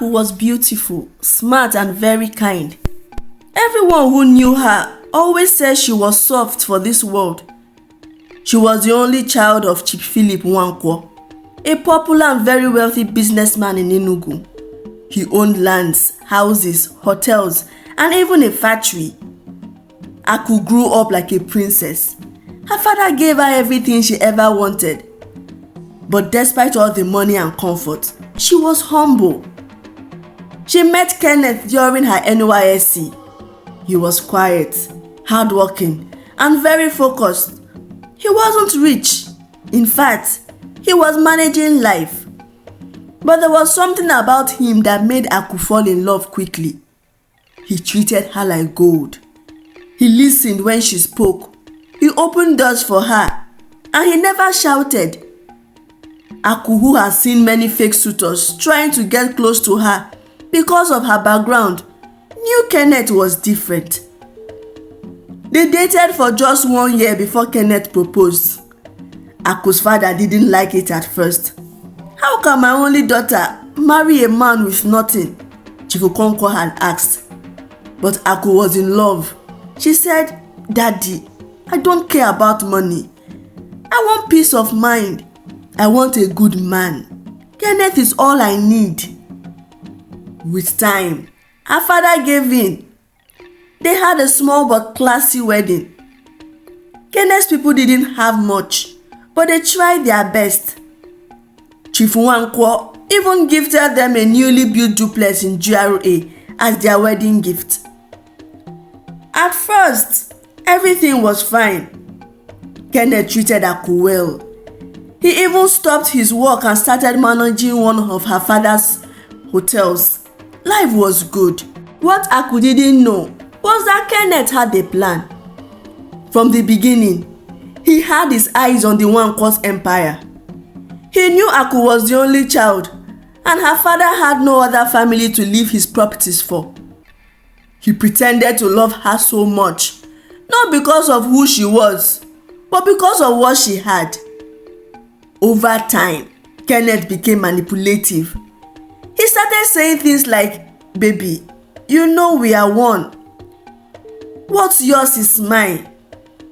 Aku was beautiful, smart and very kind. Everyone who knew her always said she was soft for this world. She was the only child of Chief Philip Nwankwo, a popular and very wealthy businessman in Enugu. He owned lands, houses, hotels, and even a factory. Aku grew up like a princess. Her father gave her everything she ever wanted. But despite all the money and comfort, she was humble. She met Kenneth during her NYSC. He was quiet, hardworking, and very focused. He wasn't rich. In fact, he was managing life. But there was something about him that made Aku fall in love quickly. He treated her like gold. He listened when she spoke. He opened doors for her. And he never shouted. Aku, who has seen many fake suitors trying to get close to her because of her background, knew Kenneth was different. They dated for just 1 year before Kenneth proposed. Aku's father didn't like it at first. How can my only daughter marry a man with nothing? Chief Okonkwo had asked. But Aku was in love. She said, "Daddy, I don't care about money. I want peace of mind. I want a good man. Kenneth is all I need." With time, her father gave in. They had a small but classy wedding. Kenneth's people didn't have much, but they tried their best. Chief Nwankwo even gifted them a newly built duplex in GRA as their wedding gift. At first, everything was fine. Kenneth treated Aku well. He even stopped his work and started managing one of her father's hotels. Life was good. What Aku didn't know was that Kenneth had a plan. From the beginning, he had his eyes on the Nwankwo's empire. He knew Aku was the only child, and her father had no other family to leave his properties for. He pretended to love her so much, not because of who she was, but because of what she had. Over time, Kenneth became manipulative. He started saying things like, "Baby, you know we are one. What's yours is mine."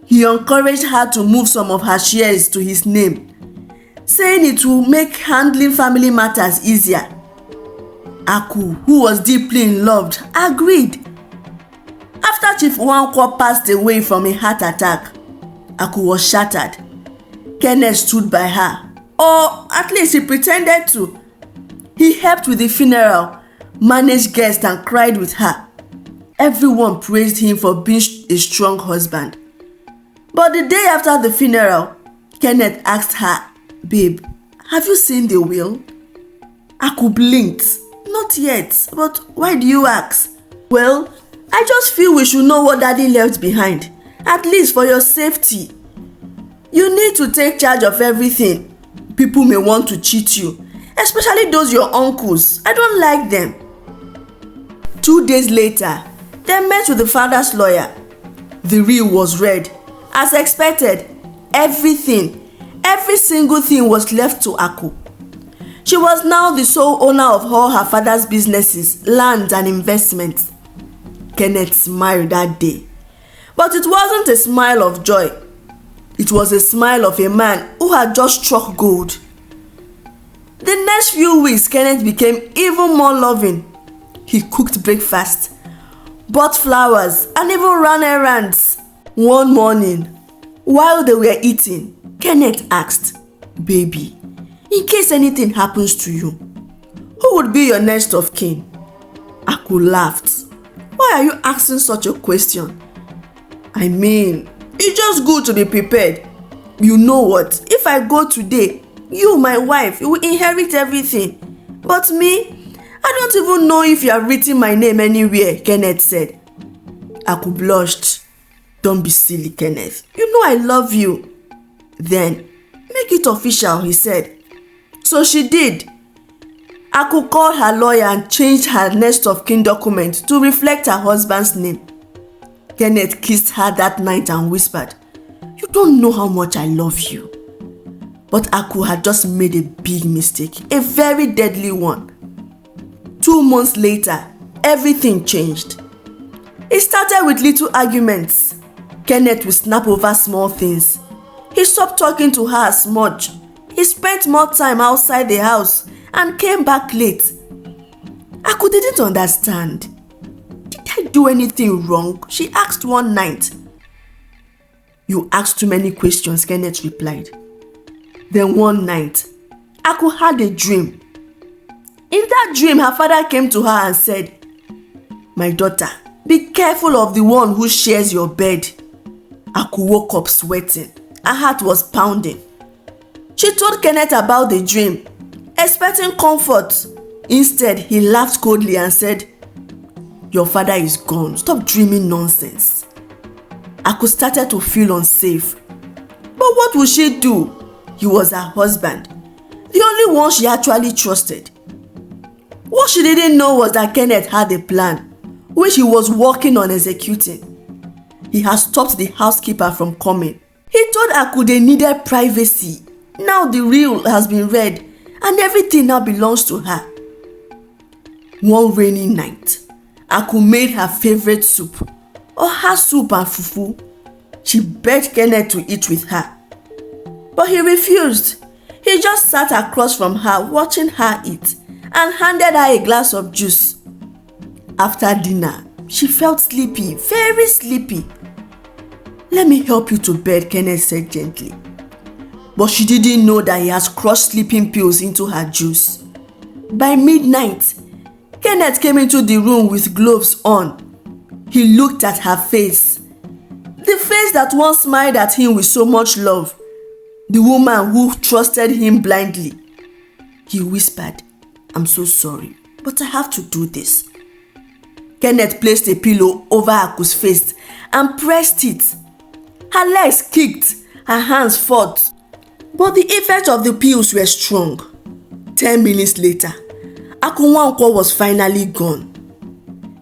He encouraged her to move some of her shares to his name, saying it will make handling family matters easier. Aku, who was deeply in love, agreed. After Chief Nwankwo passed away from a heart attack, Aku was shattered. Kenneth stood by her, or at least he pretended to. He helped with the funeral, managed guests and cried with her. Everyone praised him for being a strong husband. But the day after the funeral, Kenneth asked her, "Babe, have you seen the will?" Aku blinked. "Not yet, but why do you ask?" "Well, I just feel we should know what Daddy left behind, at least for your safety. You need to take charge of everything. People may want to cheat you, especially those your uncles. I don't like them." 2 days later, they met with the father's lawyer. The will was read. As expected, every single thing was left to Aku. She was now the sole owner of all her father's businesses, land and investments. Kenneth smiled that day. But it wasn't a smile of joy. It was a smile of a man who had just struck gold. The next few weeks, Kenneth became even more loving. He cooked breakfast, bought flowers, and even ran errands. One morning, while they were eating, Kenneth asked, "Baby, in case anything happens to you, who would be your next of kin?" Aku laughed. "Why are you asking such a question? I mean, it's just good to be prepared. You know what? If I go today, you, my wife, you will inherit everything. But me, I don't even know if you have written my name anywhere," Kenneth said. Aku blushed. "Don't be silly, Kenneth. You know I love you." "Then, make it official," he said. So she did. Aku called her lawyer and changed her next of kin document to reflect her husband's name. Kenneth kissed her that night and whispered, "You don't know how much I love you." But Aku had just made a big mistake, a very deadly one. 2 months later, everything changed. It started with little arguments. Kenneth would snap over small things. He stopped talking to her as much. He spent more time outside the house and came back late. Aku didn't understand. Did I do anything wrong? She asked one night. You asked too many questions, Kenneth replied. Then one night, Aku had a dream. In that dream, her father came to her and said, My daughter, be careful of the one who shares your bed. Aku woke up sweating. Her heart was pounding. She told Kenneth about the dream, expecting comfort. Instead, he laughed coldly and said, Your father is gone. Stop dreaming nonsense. Aku started to feel unsafe. But what would she do? He was her husband, the only one she actually trusted. What she didn't know was that Kenneth had a plan, which he was working on executing. He had stopped the housekeeper from coming. He told Aku they needed privacy. Now the will has been read and everything now belongs to her. One rainy night, Aku made her favorite soup, her soup and fufu. She begged Kenneth to eat with her. But he refused. He just sat across from her watching her eat and handed her a glass of juice. After dinner, she felt sleepy, very sleepy. Let me help you to bed, Kenneth said gently. But she didn't know that he has crushed sleeping pills into her juice. By midnight, Kenneth came into the room with gloves on. He looked at her face. The face that once smiled at him with so much love. The woman who trusted him blindly. He whispered, I'm so sorry, but I have to do this. Kenneth placed a pillow over Aku's face and pressed it. Her legs kicked, her hands fought. But the effect of the pills were strong. 10 minutes later, Aku Nwankwo was finally gone.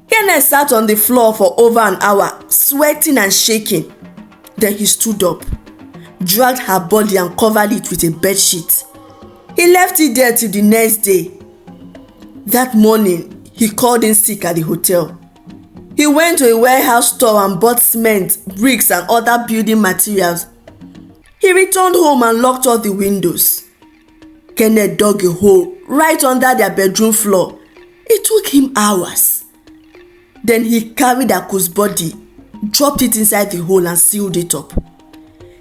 Kenneth sat on the floor for over an hour, sweating and shaking. Then he stood up, dragged her body and covered it with a bedsheet. He left it there till the next day. That morning, he called in sick at the hotel. He went to a warehouse store and bought cement, bricks and other building materials. He returned home and locked all the windows. Kenneth dug a hole right under their bedroom floor. It took him hours. Then he carried Aku's body, dropped it inside the hole and sealed it up.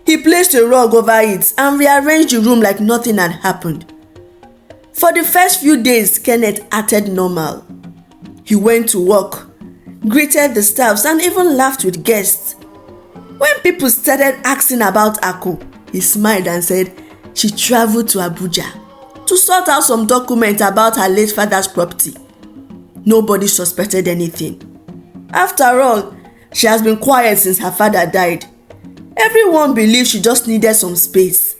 He placed a rug over it and rearranged the room like nothing had happened. For the first few days, Kenneth acted normal. He went to work, greeted the staffs and even laughed with guests. When people started asking about Aku, he smiled and said she traveled to Abuja to sort out some documents about her late father's property. Nobody suspected anything. After all, she has been quiet since her father died. Everyone believed she just needed some space.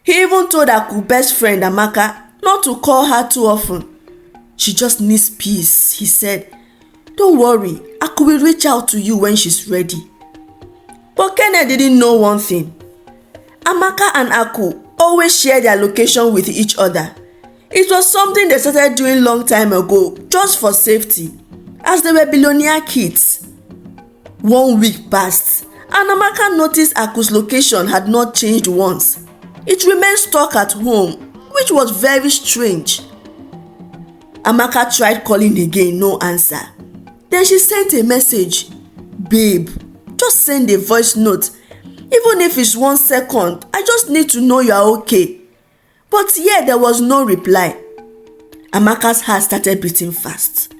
He even told Aku's best friend Amaka not to call her too often. She just needs peace, he said. Don't worry, Aku will reach out to you when she's ready. But Kenneth didn't know one thing. Amaka and Aku always share their location with each other. It was something they started doing long time ago, just for safety, as they were billionaire kids. 1 week passed, and Amaka noticed Aku's location had not changed once. It remained stuck at home, which was very strange. Amaka tried calling again, no answer. Then she sent a message. Babe, just send a voice note. Even if it's 1 second, I just need to know you are okay. But yet there was no reply. Amaka's heart started beating fast.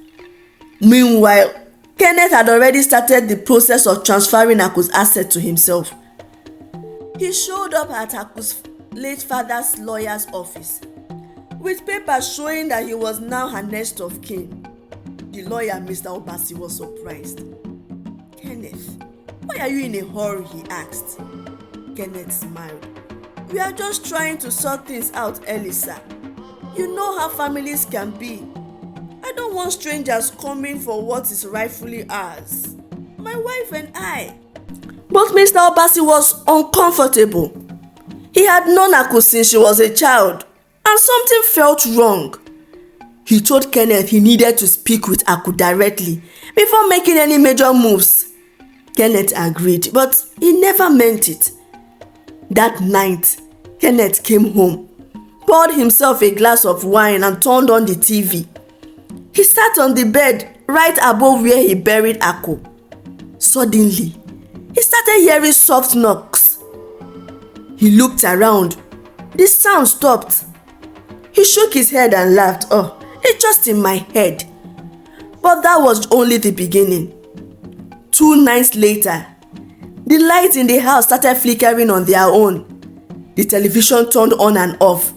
Meanwhile, Kenneth had already started the process of transferring Aku's asset to himself. He showed up at Aku's late father's lawyer's office with papers showing that he was now her next of kin. The lawyer, Mr. Obasi, was surprised. Kenneth, why are you in a hurry? He asked. Kenneth smiled. We are just trying to sort things out, Elisa. You know how families can be. I don't want strangers coming for what is rightfully ours. My wife and I. But Mr. Obasi was uncomfortable. He had known Aku since she was a child, and something felt wrong. He told Kenneth he needed to speak with Aku directly before making any major moves. Kenneth agreed, but he never meant it. That night, Kenneth came home, poured himself a glass of wine and turned on the TV. He sat on the bed right above where he buried Aku. Suddenly, he started hearing soft knocks. He looked around. The sound stopped. He shook his head and laughed. Oh, it's just in my head. But that was only the beginning. 2 nights later, the lights in the house started flickering on their own. The television turned on and off.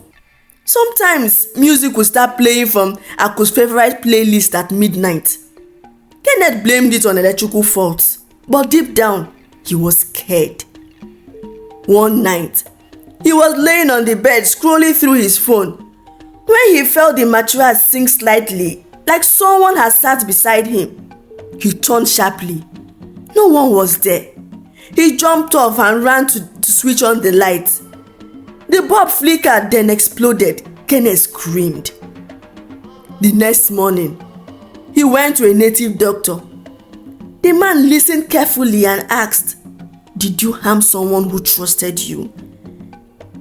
Sometimes music would start playing from Aku's favorite playlist at midnight. Kenneth blamed it on electrical faults, but deep down, he was scared. One night, he was laying on the bed scrolling through his phone when he felt the mattress sink slightly, like someone had sat beside him. He turned sharply. No one was there. He jumped off and ran to switch on the light. The bulb flickered, then exploded. Kenneth screamed. The next morning, he went to a native doctor. The man listened carefully and asked, "Did you harm someone who trusted you?"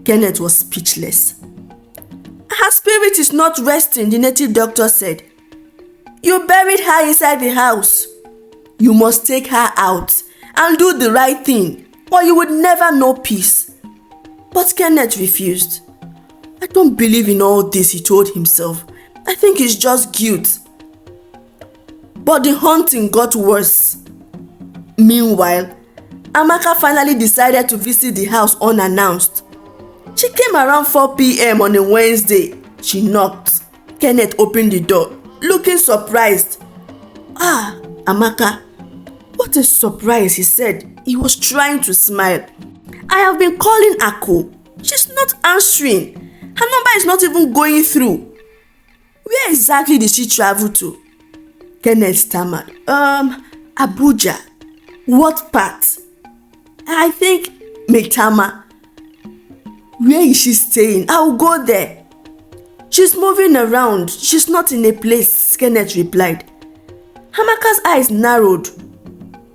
Kenneth was speechless. "Her spirit is not resting," the native doctor said. "You buried her inside the house. You must take her out and do the right thing, or you would never know peace." But Kenneth refused. "I don't believe in all this," he told himself. "I think it's just guilt." But the haunting got worse. Meanwhile, Amaka finally decided to visit the house unannounced. She came around 4 p.m. on a Wednesday. She knocked. Kenneth opened the door, looking surprised. "Ah, Amaka." "What a surprise," he said. He was trying to smile. "I have been calling Aku. She's not answering. Her number is not even going through." "Where exactly did she travel to?" Kenneth stammered. Abuja." "What part?" "I think Maitama." "Where is she staying? I'll go there." "She's moving around. She's not in a place," Kenneth replied. Amaka's eyes narrowed.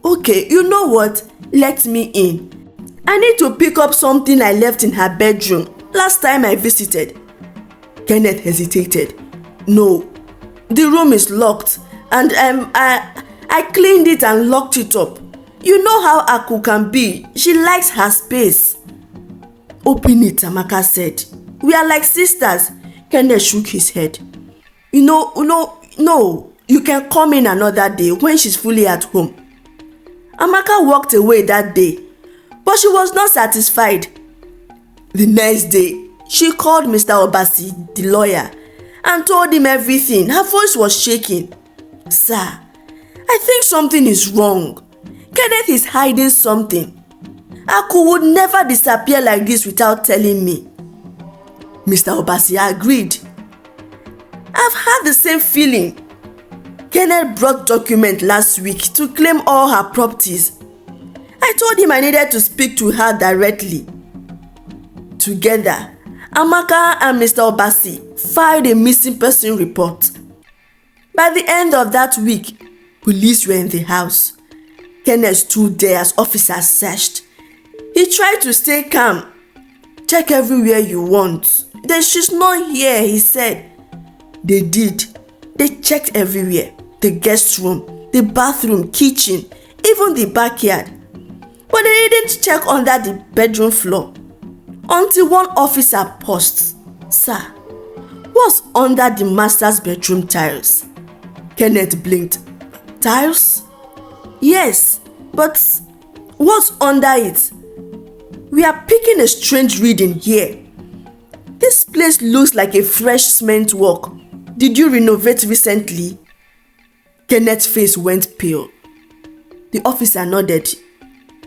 "Okay, you know what? Let me in. I need to pick up something I left in her bedroom last time I visited." Kenneth hesitated. "No, the room is locked and I cleaned it and locked it up. You know how Aku can be. She likes her space." "Open it," Amaka said. "We are like sisters." Kenneth shook his head. No, you can come in another day when she's fully at home." Amaka walked away that day, but she was not satisfied. The next day, she called Mr. Obasi, the lawyer, and told him everything. Her voice was shaking. "Sir, I think something is wrong. Kenneth is hiding something. Aku would never disappear like this without telling me." Mr. Obasi agreed. "I've had the same feeling. Kenneth brought documents last week to claim all her properties. I told him I needed to speak to her directly." Together, Amaka and Mr. Obasi filed a missing person report. By the end of that week, police were in the house. Kenneth stood there as officers searched. He tried to stay calm. "Check everywhere you want. She's not here," he said. They did. They checked everywhere. The guest room, the bathroom, kitchen, even the backyard. But they didn't check under the bedroom floor. Until one officer paused. "Sir, what's under the master's bedroom tiles?" Kenneth blinked. "Tiles?" "Yes, but what's under it?" "We are picking a strange reading here. This place looks like a fresh cement work. Did you renovate recently?" Kenneth's face went pale. The officer nodded.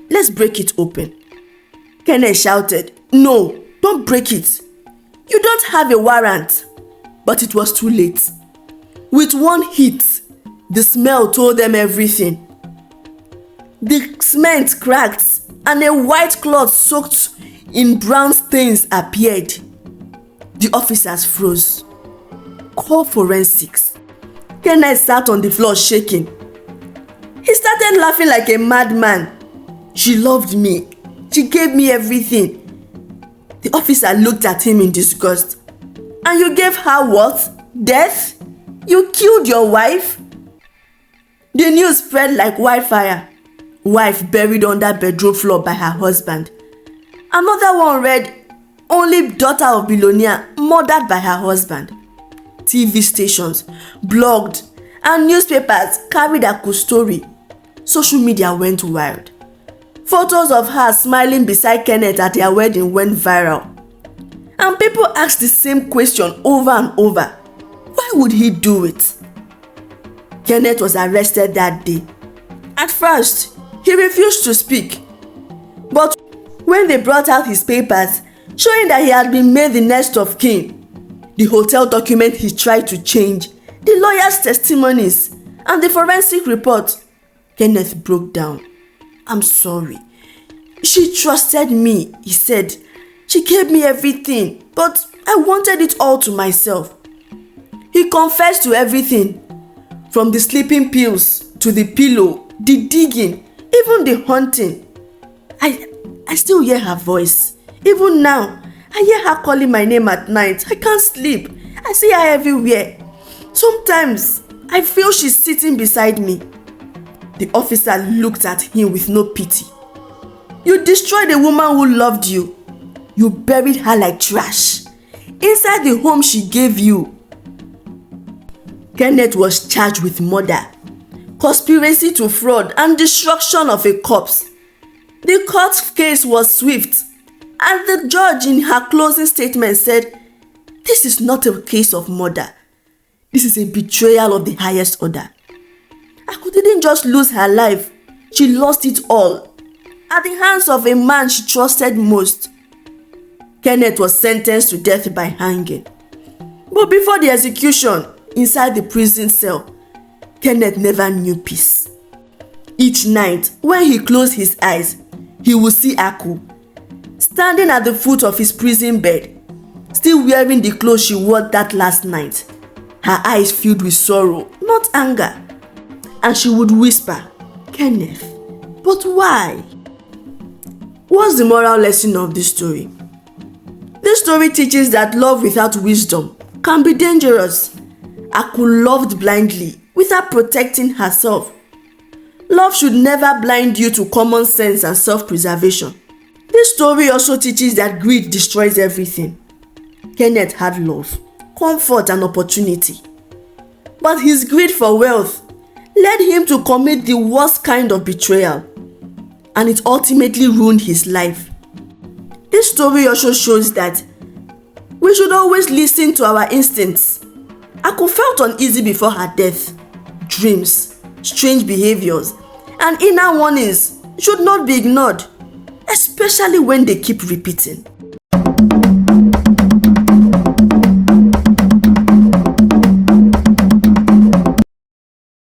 "Let's break it open." Kenneth shouted, "No, don't break it. You don't have a warrant." But it was too late. With one hit, the smell told them everything. The cement cracked and a white cloth soaked in brown stains appeared. The officers froze. call forensics. Kenneth sat on the floor shaking. He started laughing like a madman. She loved me. She gave me everything. The officer looked at him in disgust. And you gave her what? Death? You killed your wife? The news spread like wildfire. Wife buried under bedroom floor by her husband. Another one read, only daughter of billionaire murdered by her husband. TV stations, blogged, and newspapers carried her cool story. Social media went wild. Photos of her smiling beside Kenneth at their wedding went viral. And people asked the same question over and over. Why would he do it? Kenneth was arrested that day. At first, he refused to speak. But when they brought out his papers, showing that he had been made the next of kin, the hotel document he tried to change, the lawyer's testimonies, and the forensic report, Kenneth broke down. I'm sorry. She trusted me, he said. She gave me everything, but I wanted it all to myself. He confessed to everything, from the sleeping pills to the pillow, the digging, even the hunting. I still hear her voice. Even now, I hear her calling my name at night. I can't sleep. I see her everywhere. Sometimes, I feel she's sitting beside me. The officer looked at him with no pity. You destroyed a woman who loved you. You buried her like trash inside the home she gave you. Kenneth was charged with murder, conspiracy to fraud, and destruction of a corpse. The court case was swift, and the judge in her closing statement said, "This is not a case of murder. This is a betrayal of the highest order." Aku didn't just lose her life, she lost it all at the hands of a man she trusted most. Kenneth was sentenced to death by hanging. But before the execution, inside the prison cell, Kenneth never knew peace. Each night, when he closed his eyes, he would see Aku standing at the foot of his prison bed, still wearing the clothes she wore that last night. Her eyes filled with sorrow, not anger. And she would whisper, "Kenneth, but why?" What's the moral lesson of this story? This story teaches that love without wisdom can be dangerous. Aku loved blindly without protecting herself. Love should never blind you to common sense and self-preservation. This story also teaches that greed destroys everything. Kenneth had love, comfort, and opportunity. But his greed for wealth led him to commit the worst kind of betrayal, and it ultimately ruined his life. This story also shows that we should always listen to our instincts. Aku felt uneasy before her death. Dreams, strange behaviors, and inner warnings should not be ignored, especially when they keep repeating.